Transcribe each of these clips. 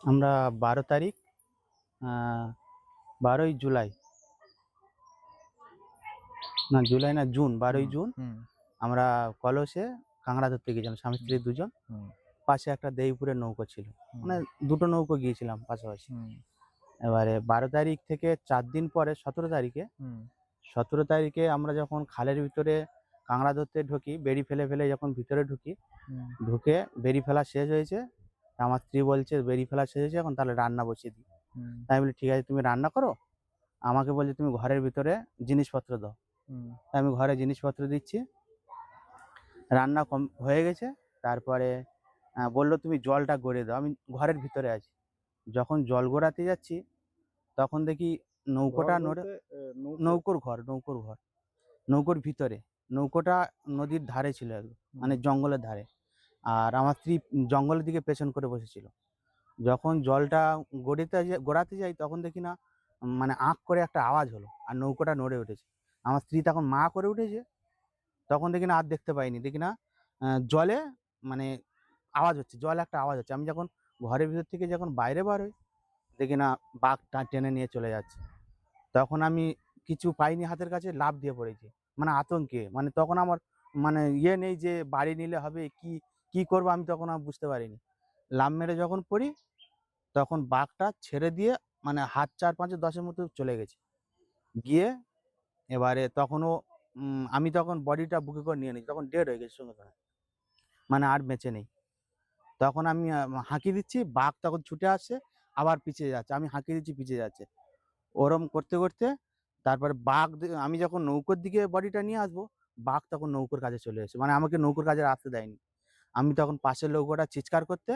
আমরা 12 তারিখ, আহ, 12ই জুলাই, না জুলাই না জুন, হুম, 12ই জুন হুম, আমরা কলসে কাঁকড়া ধরতে গিয়েছিলাম, স্বামী হুম, স্ত্রী দুজন। হুম, পাশে একটা দেইপুরের নৌকো ছিল, হুম, মানে দুটো নৌকো গিয়েছিলাম পাশাপাশি। হুম, এবারে 12 তারিখ থেকে 4 দিন পরে 17 তারিখে, হুম, 17 তারিখে আমরা যখন খালের ভিতরে কাঁকড়া ধরতে ঢুকি, বেড়ি ফেলে ফেলে যখন ভিতরে ঢুকি, হুম, ঢুকে বেড়ি ফেলা শেষ হয়েছে। আমার স্ত্রী বলছে বেড়ি ফেলা শেষ হয়েছে, এখন তাহলে রান্না বসিয়ে দিই। হুম, তাই বলি ঠিক আছে তুমি রান্না করো। আমাকে বলছে তুমি ঘরের ভিতরে জিনিসপত্র দাও। হুম, তাই আমি ঘরে জিনিসপত্র দিচ্ছি, রান্না কম হয়ে গেছে। তারপরে বললো তুমি জলটা গড়ে দাও। আমি ঘরের ভিতরে আছি, যখন জল গড়াতে যাচ্ছি তখন দেখি ঘর নৌকোটা নড়ে। বলতে নৌকো? নৌকোর ঘর, নৌকোর ভিতরে। নৌকোটা নদীর ধারে ছিল একদম, হুম, মানে জঙ্গলের ধারে। আর আমার স্ত্রী জঙ্গলের দিকে পেছন করে বসেছিল। যখন জলটা গড়াতে যাই তখন দেখি না, মানে আঁক করে একটা আওয়াজ হলো আর নৌকোটা নড়ে উঠেছে। আমার স্ত্রী তখন মা করে উঠেছে, তখন দেখি না আর দেখতে পাইনি, দেখি না জলে, মানে আওয়াজ হচ্ছে, জলে একটা আওয়াজ হচ্ছে। আমি যখন ঘরের ভিতর থেকে যখন বাইরে বার হই, দেখি না বাঘটা টেনে নিয়ে চলে যাচ্ছে। তখন আমি কিছু পাইনি হাতের কাছে, লাফ দিয়ে পড়েছি, মানে আতঙ্কে। মানে তখন আমার মানে ইয়ে নেই যে বাড়ি নিলে হবে, কি কি করবো আমি তখন আর বুঝতে পারিনি। লাফ মেরে যখন পড়ি তখন বাঘটা ছেড়ে দিয়ে, মানে হাত 4 5 10-এর মতো চলে গেছে গিয়ে। এবারে তখনও আমি তখন বডিটা বুকে করে নিয়ে নিয়েছি, তখন ডেড হয়ে গেছে সঙ্গে সঙ্গে, মানে আর বেঁচে নেই। তখন আমি হাঁকি দিচ্ছি, বাঘ তখন ছুটে আসছে, আবার পিছিয়ে যাচ্ছে, আমি হাঁকি দিচ্ছি পিছিয়ে যাচ্ছে। ওরম করতে করতে তারপরে আমি যখন নৌকোর দিকে বডিটা নিয়ে আসবো, বাঘ তখন নৌকোর কাছে চলে এসেছে, মানে আমাকে নৌকোর কাছে আসতে দেয়নি। আমি তখন পাশের নৌকোটা চিৎকার করতে,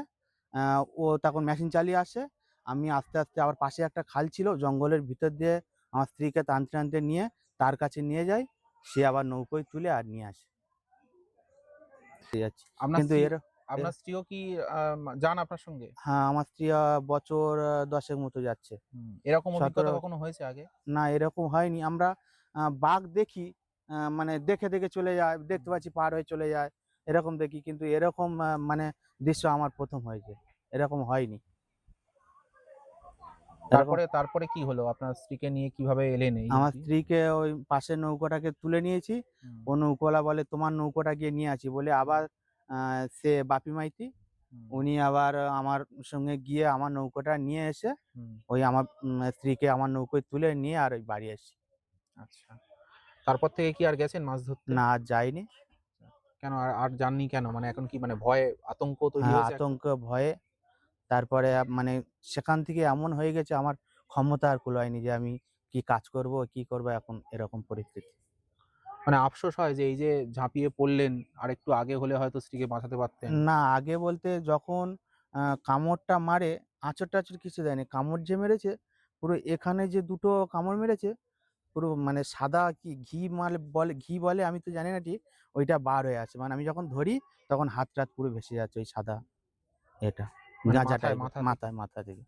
ও তখন মেশিন চালিয়ে আসে। আমি আস্তে আস্তে আবার পাশে একটা খাল ছিল, জঙ্গলের ভিতর দিয়ে আমার স্ত্রীকে টানতে টানতে নিয়ে তার কাছে নিয়ে যাই। সে আবার নৌকোয় তুলে আর নিয়ে আসে। ঠিক আছে, আপনার কিন্তু স্ত্রী এ- আপনার স্ত্রীও কি যান আপনার সঙ্গে? হ্যাঁ, আমার স্ত্রী বছর 10-এর মতো যাচ্ছে। হুম, এরকম অভিজ্ঞতা 17। কখনো হয়েছে আগে? না, এরকম হয়নি। আমরা বাঘ দেখি, মানে দেখে দেখে চলে যায়, দেখতে হুম, পাচ্ছি পার হয়ে চলে যায়, এরকম দেখি, কিন্তু এরকম মানে দৃশ্য আমার প্রথম হয়েছে, এরকম হয়নি এরকম। তারপরে তারপরে কি হলো? আপনার স্ত্রীকে নিয়ে কিভাবে এলেন এই আমার অবধি? স্ত্রীকে ওই পাশের নৌকোটাকে তুলে নিয়েছি। হুম, ও নৌকোওয়ালা বলে তোমার নৌকোটা গিয়ে নিয়ে আসি বলে, আবার সে বাপি মাইতি, হুম, উনি আবার আমার সঙ্গে গিয়ে আমার নৌকোটা নিয়ে এসে হুম, ওই আমার স্ত্রীকে আমার নৌকোয় তুলে নিয়ে আর ওই বাড়ি এসেছি। আচ্ছা। তারপর থেকে কি আর গেছেন মাছ ধরতে? না, আর যাইনি। কেন আর আর যাননি কেন? মানে এখন কি মানে ভয়ে আতঙ্ক তৈরি হ্যাঁ, হয়েছে একটা? আতঙ্ক, ভয়ে। তারপরে মানে সেখান থেকে এমন হয়ে গেছে আমার ক্ষমতা আর কুলায়নি যে আমি কি কাজ করব, কি করব, এখন এরকম পরিস্থিতি। মানে আফসোস হয় যে এই যে ঝাঁপিয়ে পড়লেন, আরেকটু আগে হলে হয়তো স্ত্রীকে বাঁচাতে পারতেন। না, আগে বলতে যখন কামড়টা মারে, আঁচড়-টাচড় কিছু দেয়নি। কামড় যে মেরেছে, পুরো এখানে যে ২ টো কামড় মেরেছে, পুরো মানে সাদা কি ঘি বলে আমি তো জানি না ঠিক, ওইটা বার হয়ে আছে। মানে আমি যখন ধরি তখন হাত-টাত পুরো ভেসে যাচ্ছে ওই সাদা এটা, মানে গাঁজা মাথায় টাইপের, মাথা থেকে? মাথা থেকে।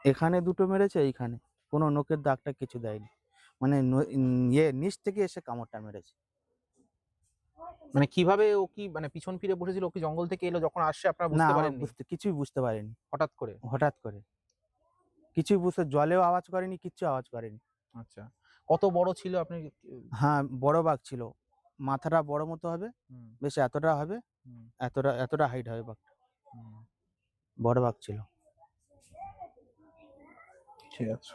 এখানে ২ টো মেরেছে, এইখানে। কোনো নখের দাগ-টাগ কিছু দেয়নি। মানে নিচ থেকে এসে কামড়টা মেরেছে। মানে কিভাবে ও কি মানে পিছন ফিরে বসেছিল? ও কি জঙ্গল থেকে এলো যখন আসছে আপনারা না, বুঝতে আমার পারেননি? কিছুই বুঝতে পারিনি। হঠাৎ করে? হঠাৎ করে। কিছুই জলেও আওয়াজ করেনি, কিচ্ছু আওয়াজ করেনি। আচ্ছা। কত বড় ছিল আপনি হ্যাঁ, বড় বাঘ ছিল। মাথাটা বড় মতো হবে, হুম, বেশ এতটা হবে, হুম, এতটা হাইট হবে বাঘটা। হুম। বড় বাঘ ছিল। ঠিক আছে।